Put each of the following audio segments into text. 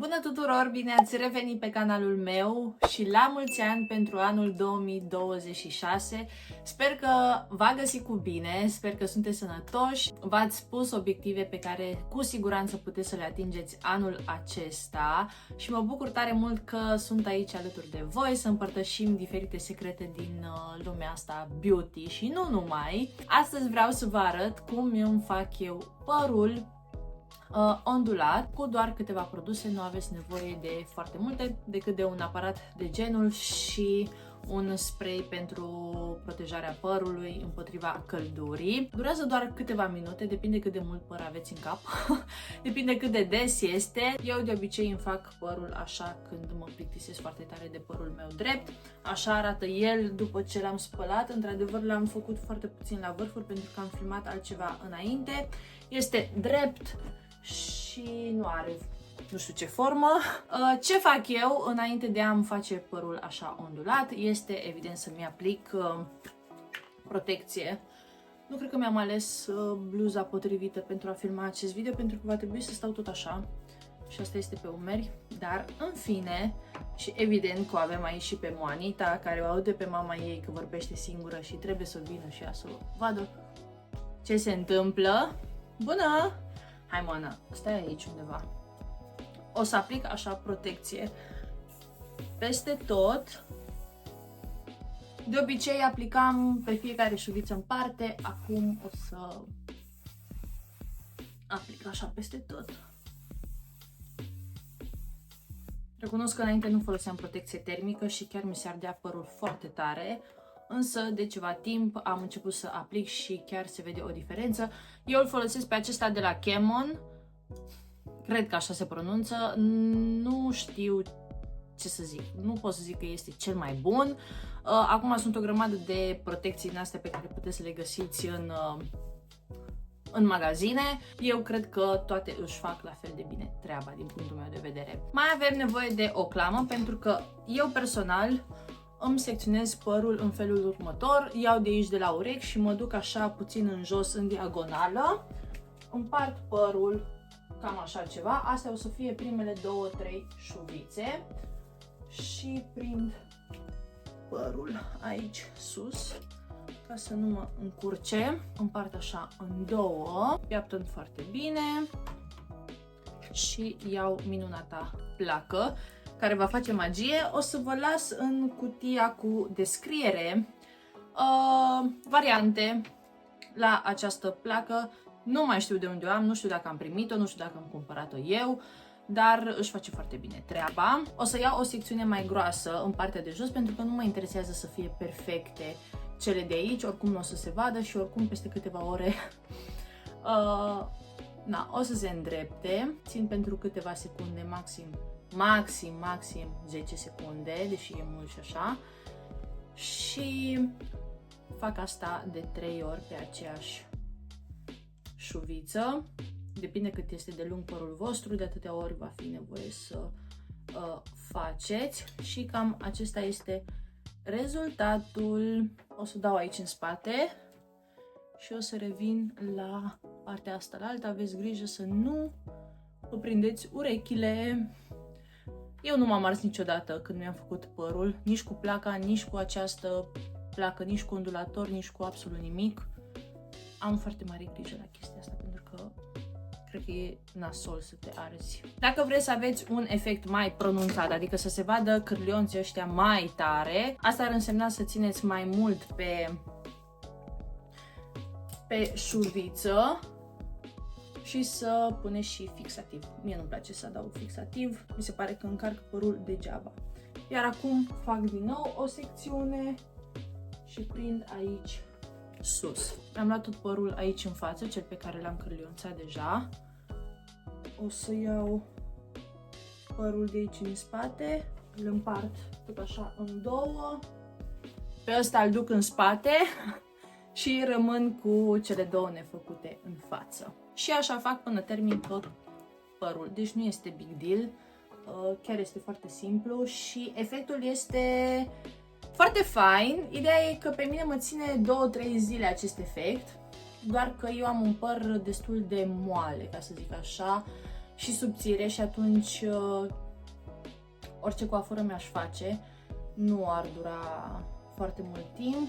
Bună tuturor, bine ați revenit pe canalul meu și la mulți ani pentru anul 2026. Sper că v-a găsit cu bine, sper că sunteți sănătoși, v-ați pus obiective pe care cu siguranță puteți să le atingeți anul acesta și mă bucur tare mult că sunt aici alături de voi să împărtășim diferite secrete din lumea asta beauty și nu numai. Astăzi vreau să vă arăt cum îmi fac eu părul ondulat cu doar câteva produse, nu aveți nevoie de foarte multe decât de un aparat de genul și un spray pentru protejarea părului împotriva căldurii. Durează doar câteva minute, depinde cât de mult păr aveți în cap, depinde cât de des este. Eu de obicei îmi fac părul așa când mă plictisesc foarte tare de părul meu drept. Așa arată el după ce l-am spălat. Într-adevăr l-am făcut foarte puțin la vârfuri pentru că am filmat altceva înainte. Este drept și nu are nu știu ce formă. Ce fac eu înainte de a-mi face părul așa ondulat este evident să-mi aplic protecție. Nu cred că mi-am ales bluza potrivită pentru a filma acest video pentru că va trebui să stau tot așa și asta este pe umeri, dar în fine, și evident că o avem aici și pe Moanita care o aude pe mama ei că vorbește singură și trebuie să vină și ea să vadă ce se întâmplă. Bună! Hai, Moana, stai aici undeva. O să aplic așa protecție peste tot. De obicei aplicam pe fiecare șuviță în parte, acum o să aplic așa peste tot. Recunosc că înainte nu foloseam protecție termică și chiar mi se ardea părul foarte tare. Însă de ceva timp am început să aplic și chiar se vede o diferență. Eu îl folosesc pe acesta de la Chemon, cred că așa se pronunță, nu știu ce să zic, nu pot să zic că este cel mai bun. Acum sunt o grămadă de protecții din astea pe care puteți să le găsiți în magazine. Eu cred că toate își fac la fel de bine treaba din punctul meu de vedere. Mai avem nevoie de o clamă pentru că eu personal îmi secționez părul în felul următor, iau de aici de la urechi și mă duc așa puțin în jos, în diagonală, împart părul cam așa ceva, astea o să fie primele 2-3 șuvițe și prind părul aici sus ca să nu mă încurce, împart așa în două, piaptând foarte bine și iau minunata placă care va face magie. O să vă las în cutia cu descriere variante la această placă. Nu mai știu de unde o am, nu știu dacă am primit-o, nu știu dacă am cumpărat-o eu, dar își face foarte bine treaba. O să iau o secțiune mai groasă în partea de jos pentru că nu mă interesează să fie perfecte cele de aici, oricum nu o să se vadă și oricum peste câteva ore o să se îndrepte. Țin pentru câteva secunde, maxim 10 secunde, deși e mult și așa. Și fac asta de 3 ori pe aceeași șuviță. Depinde cât este de lung părul vostru, de atâtea ori va fi nevoie să faceți. Și cam acesta este rezultatul. O să dau aici în spate și o să revin la partea asta la alta. Aveți grijă să nu vă prindeți urechile. Eu nu m-am ars niciodată când mi-am făcut părul, nici cu placa, nici cu această placă, nici cu ondulator, nici cu absolut nimic. Am foarte mare grijă la chestia asta pentru că cred că e nasol să te arzi. Dacă vreți să aveți un efect mai pronunțat, adică să se vadă cârlionții ăștia mai tare, asta ar însemna să țineți mai mult pe șuviță și să puneți și fixativ. Mie nu-mi place să adaug fixativ, mi se pare că încarc părul degeaba. Iar acum fac din nou o secțiune și prind aici sus. Am luat tot părul aici în față, cel pe care l-am cârlionțat deja. O să iau părul de aici în spate, îl împart tot așa în două. Pe ăsta îl duc în spate și rămân cu cele două nefăcute în față. Și așa fac până termin tot părul. Deci nu este big deal, chiar este foarte simplu și efectul este foarte fain. Ideea e că pe mine mă ține 2-3 zile acest efect, doar că eu am un păr destul de moale, ca să zic așa, și subțire și atunci orice coafură mi-aș face nu ar dura foarte mult timp.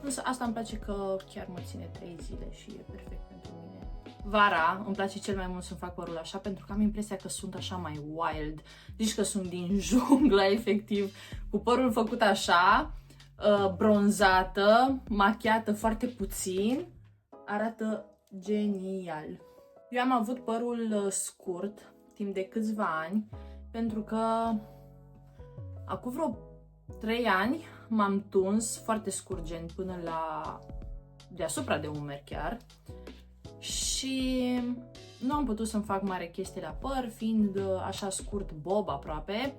Însă asta îmi place că chiar mă ține 3 zile și e perfect pentru mine. Vara îmi place cel mai mult să-mi fac părul așa pentru că am impresia că sunt așa mai wild. Deci că sunt din junglă, efectiv, cu părul făcut așa, bronzată, machiată foarte puțin. Arată genial. Eu am avut părul scurt timp de câțiva ani pentru că acum vreo 3 ani m-am tuns foarte scurgent până la deasupra de umeri chiar și nu am putut să-mi fac mare chestie la păr, fiind așa scurt bob aproape,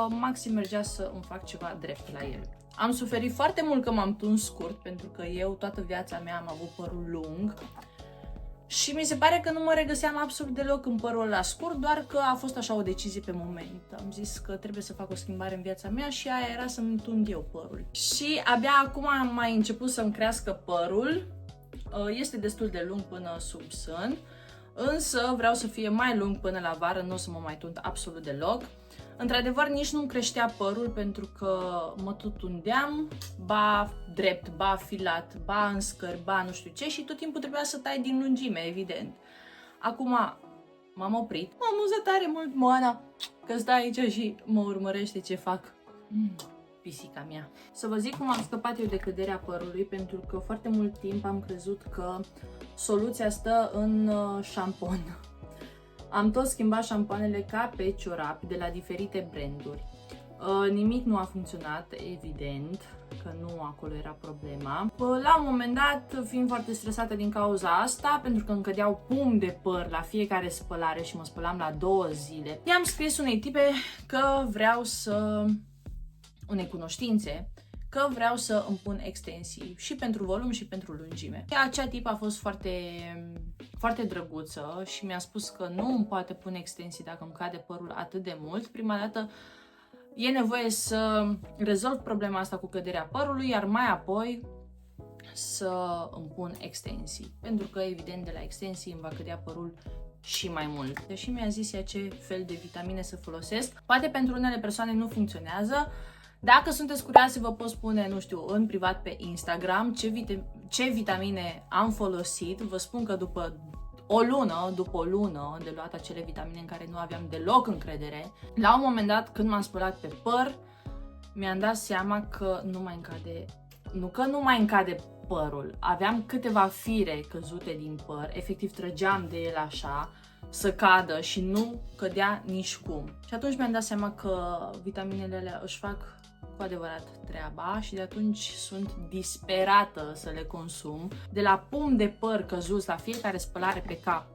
maxim mergea să îmi fac ceva drept la el. Am suferit foarte mult că m-am tuns scurt pentru că eu toată viața mea am avut părul lung și mi se pare că nu mă regăseam absolut deloc în părul ăla scurt, doar că a fost așa o decizie pe moment. Am zis că trebuie să fac o schimbare în viața mea și aia era să-mi tund eu părul. Și abia acum am mai început să-mi crească părul. Este destul de lung până sub sân, însă vreau să fie mai lung până la vară, nu o să mă mai tund absolut deloc. Într-adevăr, nici nu-mi creștea părul pentru că mă tot tundeam, ba drept, ba filat, ba în scări, ba nu știu ce și tot timpul trebuia să tai din lungime, evident. Acum m-am oprit, m-am amuzat tare mult Moana, că stă aici și mă urmărește ce fac. Pisica mea. Să vă zic cum am scăpat eu de căderea părului, pentru că foarte mult timp am crezut că soluția stă în șampon. Am tot schimbat șampoanele ca pe ciorapi de la diferite branduri. Nimic nu a funcționat, evident, că nu acolo era problema. La un moment dat, fiind foarte stresată din cauza asta, pentru că îmi cădeau pumni de păr la fiecare spălare și mă spălam la 2 zile, i-am scris unei tipe că vreau să... unei cunoștințe, că vreau să îmi pun extensii și pentru volum și pentru lungime. Acea tipă a fost foarte drăguță și mi-a spus că nu îmi poate pune extensii dacă îmi cade părul atât de mult. Prima dată e nevoie să rezolv problema asta cu căderea părului, iar mai apoi să îmi pun extensii. Pentru că, evident, de la extensii îmi va cădea părul și mai mult. Deși mi-a zis ea ce fel de vitamine să folosesc, poate pentru unele persoane nu funcționează. Dacă sunteți curioase, vă pot spune, nu știu, în privat pe Instagram ce vitamine am folosit. Vă spun că după o lună de luat acele vitamine în care nu aveam deloc încredere, la un moment dat, când m-am spălat pe păr, mi-am dat seama că nu mai încade părul. Aveam câteva fire căzute din păr, efectiv trăgeam de el așa, să cadă și nu cădea nici cum. Și atunci mi-am dat seama că vitaminele alea își fac cu adevărat treaba și de atunci sunt disperată să le consum. De la pumn de păr căzuți la fiecare spălare pe cap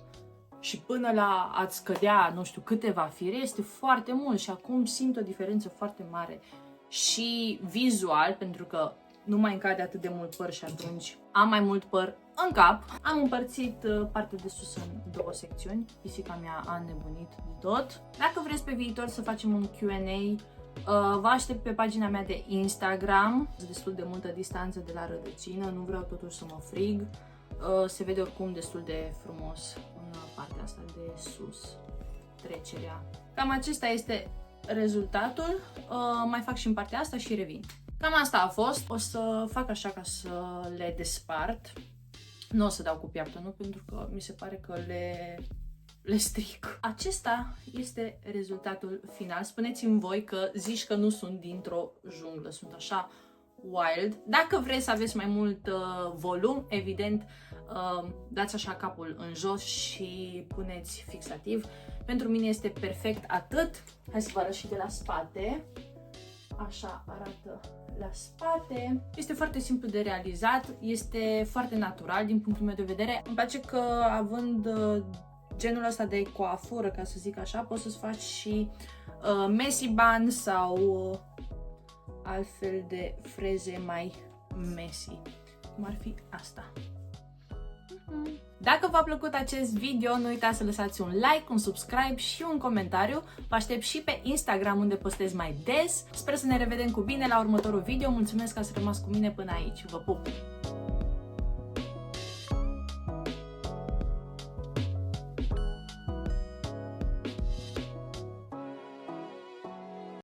și până la a-ți cădea, nu știu, câteva fire, este foarte mult și acum simt o diferență foarte mare și vizual, pentru că nu mai îmi cade atât de mult păr și atunci am mai mult păr în cap. Am împărțit partea de sus în 2 secțiuni. Pisica mea a nebunit de tot. Dacă vreți pe viitor să facem un Q&A, vă aștept pe pagina mea de Instagram. Sunt destul de multă distanță de la rădăcină, nu vreau totuși să mă frig. Se vede oricum destul de frumos în partea asta de sus, trecerea. Cam acesta este rezultatul. Mai fac și în partea asta și revin. Cam asta a fost. O să fac așa ca să le despart. Nu o să dau cu piaptănul pentru că mi se pare că le stric. Acesta este rezultatul final. Spuneți-mi voi că zici că nu sunt dintr-o junglă, sunt așa wild. Dacă vreți să aveți mai mult volum, evident, dați așa capul în jos și puneți fixativ. Pentru mine este perfect atât. Hai să vă arăt și de la spate. Așa arată la spate. Este foarte simplu de realizat, este foarte natural din punctul meu de vedere. Îmi place că având genul ăsta de coafură, ca să zic așa, poți să-ți faci și messy bun sau altfel de freze mai messy, cum ar fi asta. Dacă v-a plăcut acest video, nu uitați să lăsați un like, un subscribe și un comentariu. Vă aștept și pe Instagram, unde postez mai des. Sper să ne revedem cu bine la următorul video. Mulțumesc că ați rămas cu mine până aici. Vă pup!